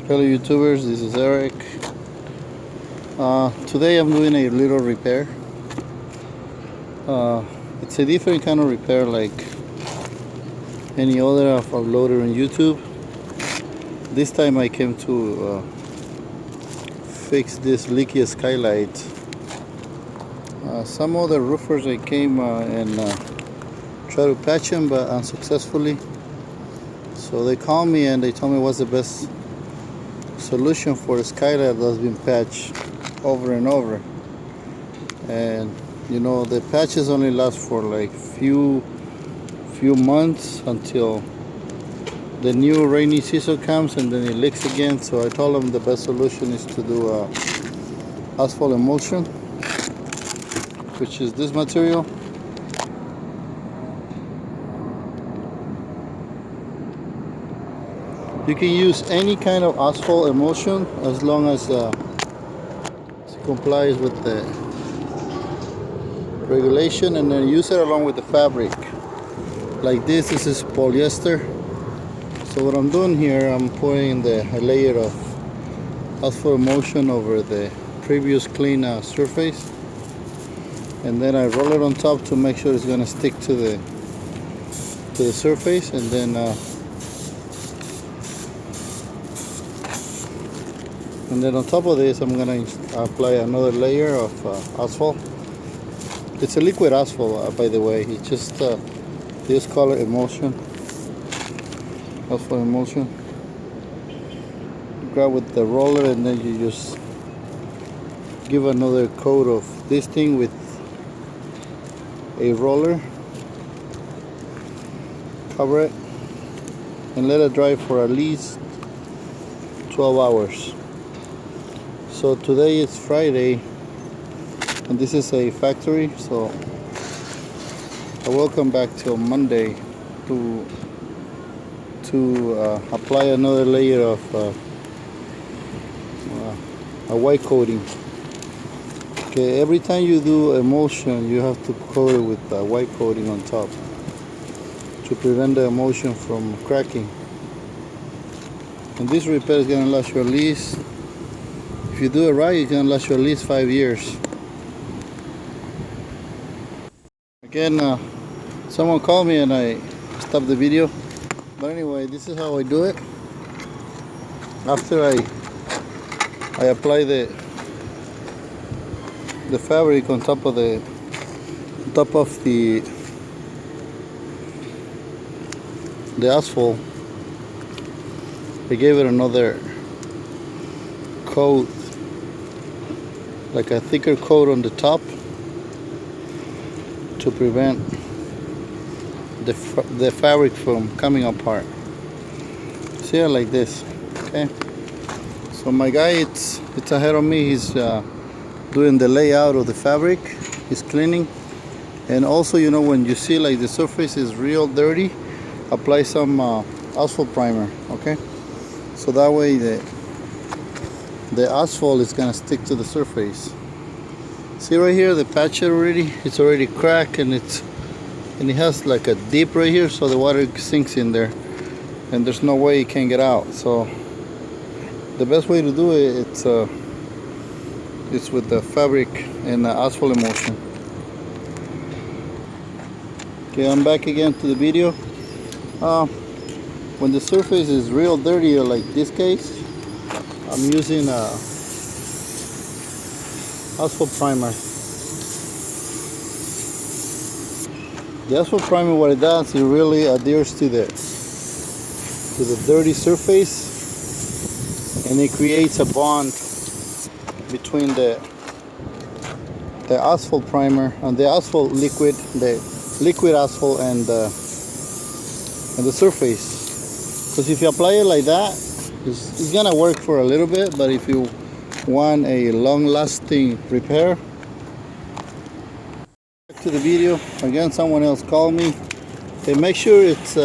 Hello YouTubers, this is Eric. Today I'm doing a little repair. It's a different kind of repair like any other I've uploaded on YouTube. This time I came to fix this leaky skylight. Some other roofers I came and tried to patch them but unsuccessfully. So they called me and they told me what's the best solution for a skylight that's been patched over and over. And you know, the patches only last for like few months until the new rainy season comes and then it leaks again. So I told them the best solution is to do asphalt emulsion, which is this material. You can use any kind of asphalt emulsion as long as it complies with the regulation, and then use it along with the fabric. Like this is polyester. So what I'm doing here, I'm putting a layer of asphalt emulsion over the previous clean surface, and then I roll it on top to make sure it's going to stick to the surface, and then on top of this I'm going to apply another layer of asphalt. It's a liquid asphalt, by the way. It's just they just call it emulsion, asphalt emulsion. You grab with the roller and then you just give another coat of this thing with a roller, cover it, and let it dry for at least 12 hours. So today is Friday and this is a factory, so I will come back till Monday to apply another layer of a white coating. Okay, every time you do emulsion you have to coat it with a white coating on top to prevent the emulsion from cracking. And this repair is going to last you at least, if you do it right, it's going to last you at least 5 years. Again, someone called me and I stopped the video. But anyway, this is how I do it. After I apply the fabric on top of the asphalt, I gave it another coat, like a thicker coat on the top, to prevent the fabric from coming apart. See it like this, okay? So my guy, it's ahead of me. He's doing the layout of the fabric. He's cleaning, and also, you know, when you see like the surface is real dirty, apply some asphalt primer, okay? So that way the asphalt is gonna stick to the surface. See right here, the patch it's already cracked, and it has like a dip right here, so the water sinks in there and there's no way it can get out. So the best way to do it, it's with the fabric and the asphalt emulsion. Okay, I'm back again to the video. When the surface is real dirty, like this case, I'm using asphalt primer. The asphalt primer, what it does, it really adheres to the dirty surface, and it creates a bond between the asphalt primer and the asphalt liquid, the liquid asphalt, and the surface. Because if you apply it like that, it's gonna work for a little bit, but if you want a long-lasting repair. Back to the video again. Someone else called me. Hey, make sure it's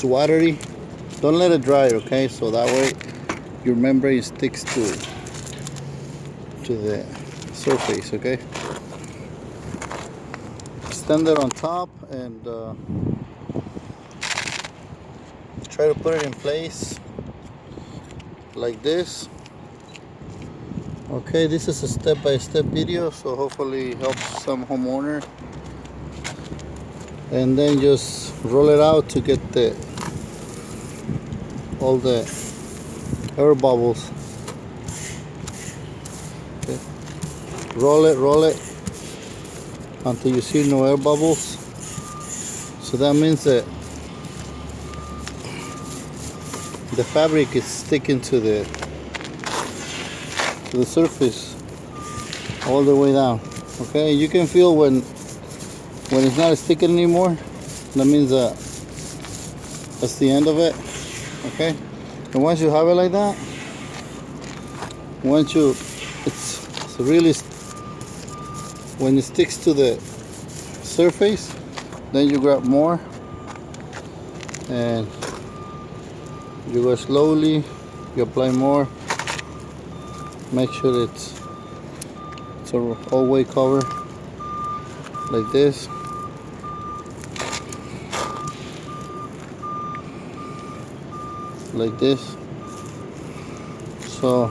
watery. Don't let it dry, okay? So that way your membrane sticks to the surface, okay? Stand it on top and try to put it in place like this. Okay, this is a step-by-step video, so hopefully it helps some homeowner. And then just roll it out to get all the air bubbles. Okay. Roll it until you see no air bubbles. So that means that the fabric is sticking to the surface all the way down. Okay, you can feel when it's not sticking anymore. That means that's the end of it. Okay, and once you have it like that, it's really, when it sticks to the surface, then you grab more and you go slowly, you apply more, make sure it's a all-way cover like this. Like this. So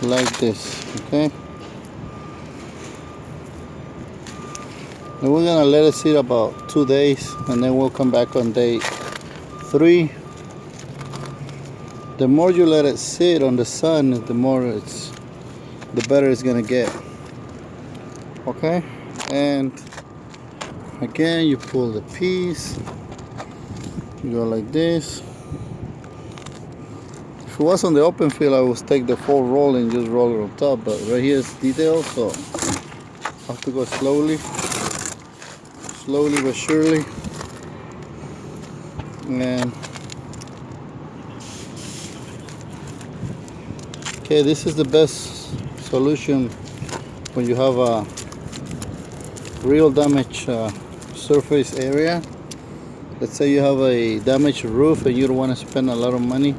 like this, okay? And we're gonna let it sit about 2 days, and then we'll come back on day 3. The more you let it sit on the sun, the better it's gonna get. Okay, and again you pull the piece, you go like this. If it was on the open field, I would take the full roll and just roll it on top, but right here is detailed, so I have to go slowly but surely. And okay, this is the best solution when you have a real damaged surface area. Let's say you have a damaged roof and you don't want to spend a lot of money.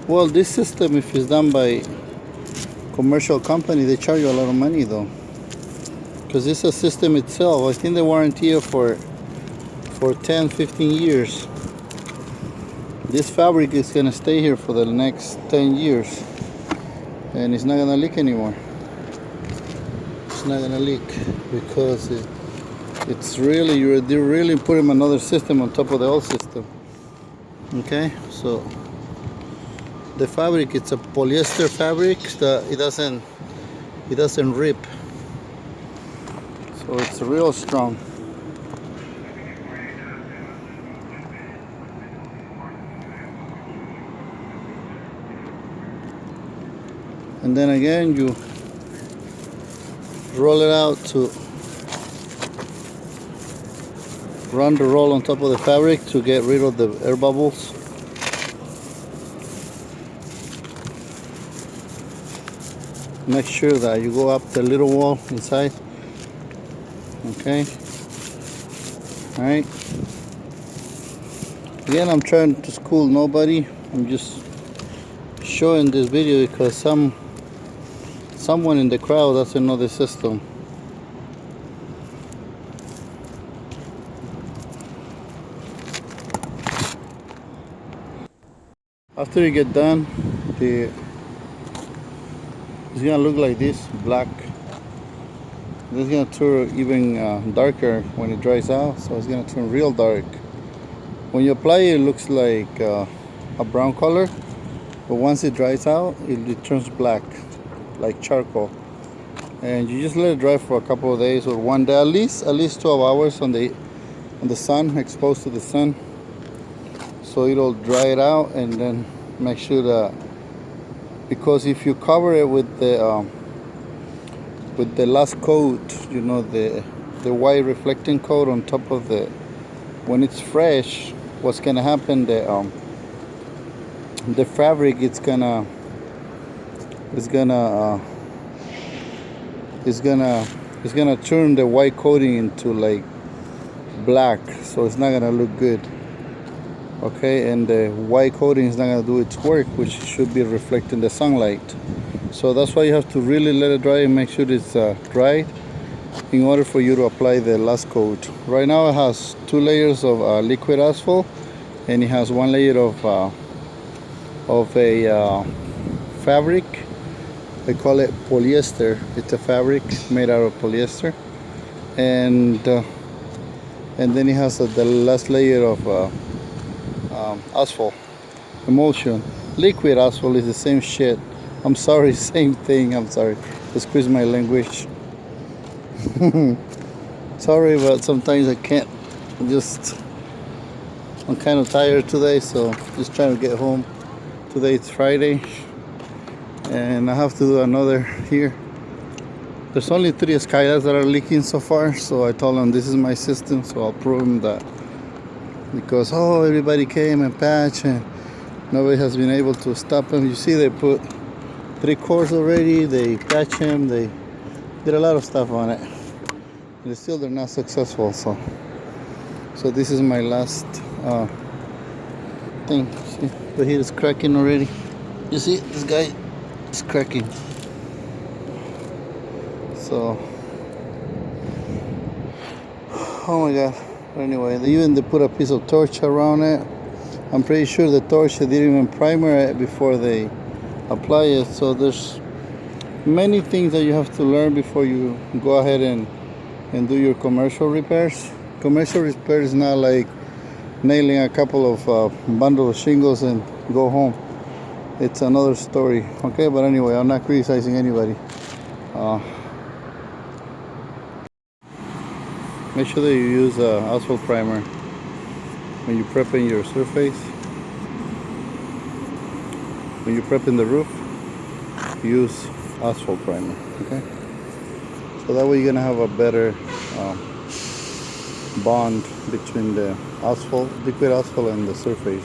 Well, this system, if it's done by commercial company, they charge you a lot of money though, because it's a system itself. I think they warranty it for 10-15 years. This fabric is going to stay here for the next 10 years and it's not going to leak anymore. It's not going to leak because it's really, you're really putting another system on top of the old system. Okay, so the fabric, it's a polyester fabric that it doesn't rip, so it's real strong. And then again you roll it out to run the roll on top of the fabric to get rid of the air bubbles. Make sure that you go up the little wall inside. Okay, all right. Again, I'm trying to school nobody. I'm just showing this video because someone in the crowd doesn't know the system. After you get done, it's gonna look like this, black. It's gonna turn even darker when it dries out, so it's gonna turn real dark. When you apply it, it looks like a brown color, but once it dries out, it turns black, like charcoal. And you just let it dry for a couple of days or one day, at least 12 hours on the sun, exposed to the sun, so it'll dry it out. And then make sure that, because if you cover it with the last coat, you know, the white reflecting coat on top of when it's fresh, what's gonna happen, the fabric, it's gonna turn the white coating into like black, so it's not gonna look good. Okay, and the white coating is not gonna do its work, which should be reflecting the sunlight. So that's why you have to really let it dry and make sure it's dry in order for you to apply the last coat. Right now it has 2 layers of liquid asphalt, and it has 1 layer of a fabric. They call it polyester. It's a fabric made out of polyester, and then it has the last layer of asphalt emulsion. Liquid asphalt is the same shit. I'm sorry, same thing. I'm sorry. Excuse my language. Sorry, but sometimes I can't. I'm kind of tired today, so just trying to get home. Today it's Friday, and I have to do another here. There's only 3 skylights that are leaking so far, so I told them this is my system, so I'll prove them that. Because everybody came and patched, and nobody has been able to stop them. You see, they put 3 cores already. They patched them. They did a lot of stuff on it, and still they're not successful. So this is my last thing. See, the heat is cracking already. You see, this guy is cracking. So, oh my god. Anyway, they put a piece of torch around it. I'm pretty sure the torch, they didn't even primer it before they apply it. So there's many things that you have to learn before you go ahead and do your commercial repairs. Commercial repair is not like nailing a couple of bundle of shingles and go home. It's another story. Okay, but anyway, I'm not criticizing anybody. Make sure that you use asphalt primer when you're prepping your surface. When you're prepping the roof, use asphalt primer. Okay, so that way you're gonna have a better bond between the asphalt, liquid asphalt, and the surface.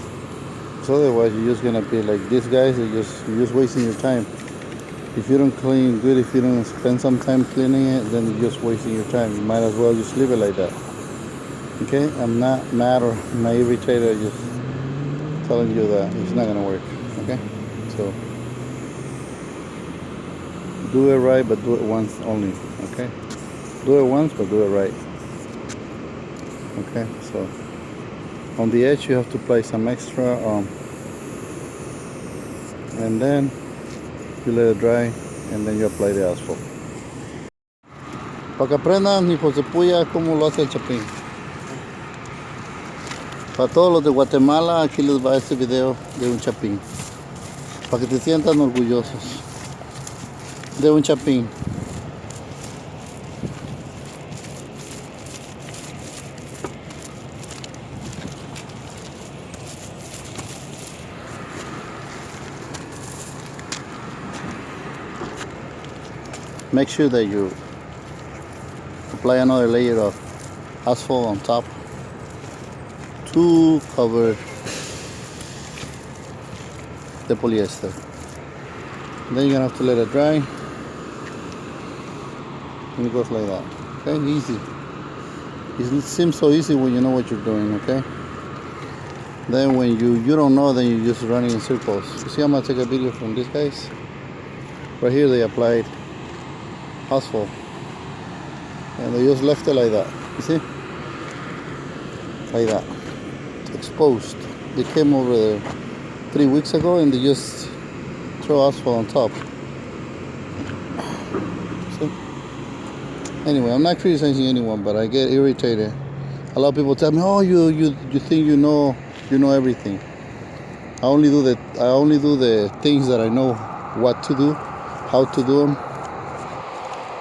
So otherwise, you're just gonna be like these guys. You're just wasting your time. If you don't clean good, if you don't spend some time cleaning it, then you're just wasting your time. You might as well just leave it like that. Okay? I'm not mad or not irritated. I'm just telling you that it's not gonna work. Okay? So do it right, but do it once only. Okay? Do it once, but do it right. Okay? So on the edge, you have to apply some extra, and then you let it dry, and then you apply the asphalt. Para que aprendan, hijos de puya, cómo lo hace el Chapín. Para todos los de Guatemala, aquí les va este video de un Chapín. Para que te sientan orgullosos de un Chapín. Make sure that you apply another layer of asphalt on top to cover the polyester. Then you're gonna have to let it dry, and it goes like that. Okay, easy. It seems so easy when you know what you're doing. Okay. Then when you don't know, then you're just running in circles. You see, I'm gonna take a video from these guys. Right here, they applied asphalt, and they just left it like that. You see, like that, exposed. They came over there 3 weeks ago, and they just throw asphalt on top. See? Anyway, I'm not criticizing anyone, but I get irritated. A lot of people tell me, "Oh, you think you know everything." I only do the things that I know what to do, how to do them,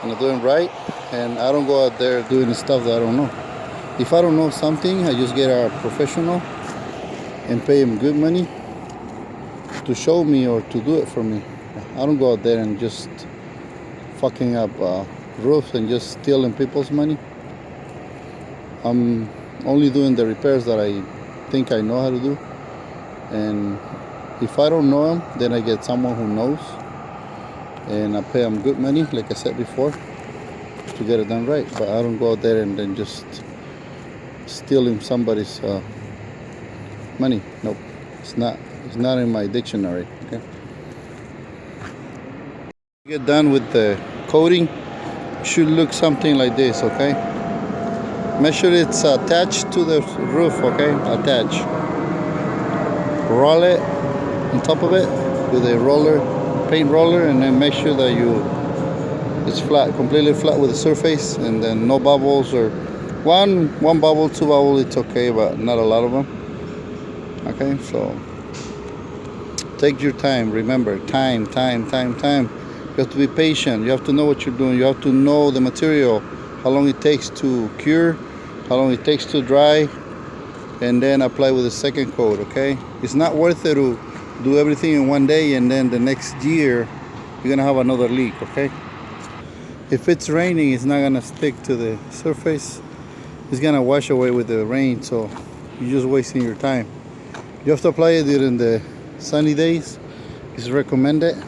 and I do them right. And I don't go out there doing stuff that I don't know. If I don't know something, I just get a professional and pay him good money to show me or to do it for me. I don't go out there and just fucking up roofs and just stealing people's money. I'm only doing the repairs that I think I know how to do. And if I don't know them, then I get someone who knows, and I pay them good money, like I said before, to get it done right. But I don't go out there and then just stealing somebody's money. Nope, it's not in my dictionary. Okay. Get done with the coating, should look something like this, okay? Make sure it's attached to the roof, okay? Attach. Roll it on top of it with a roller, paint roller, and then make sure that it's flat, completely flat with the surface, and then no bubbles, or one bubble, two bubble, it's okay, but not a lot of them. Okay, so take your time. Remember, time. You have to be patient. You have to know what you're doing. You have to know the material, how long it takes to cure, how long it takes to dry, and then apply with the second coat. Okay, it's not worth it to do everything in one day and then the next year you're gonna have another leak. Okay, if it's raining, it's not gonna stick to the surface. It's gonna wash away with the rain, so you're just wasting your time. You have to apply it during the sunny days. It's recommended.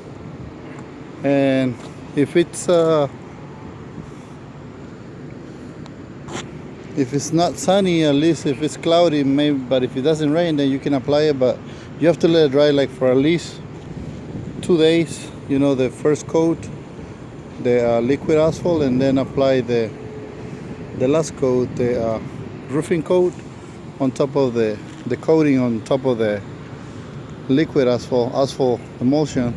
And if it's not sunny, at least if it's cloudy, maybe. But if it doesn't rain, then you can apply it. But you have to let it dry like for at least 2 days. You know, the first coat, the liquid asphalt, and then apply the last coat, the roofing coat, on top of the coating on top of the liquid asphalt emulsion.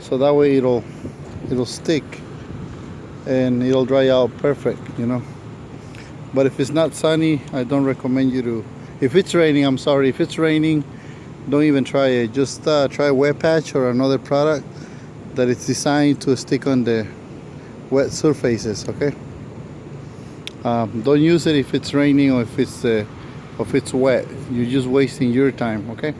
So that way it'll stick and it'll dry out perfect, you know. But if it's not sunny, I don't recommend you to. If it's raining, I'm sorry, if it's raining, don't even try it. Just try wet patch or another product that is designed to stick on the wet surfaces. Okay, don't use it if it's raining or if it's wet. You're just wasting your time. Okay.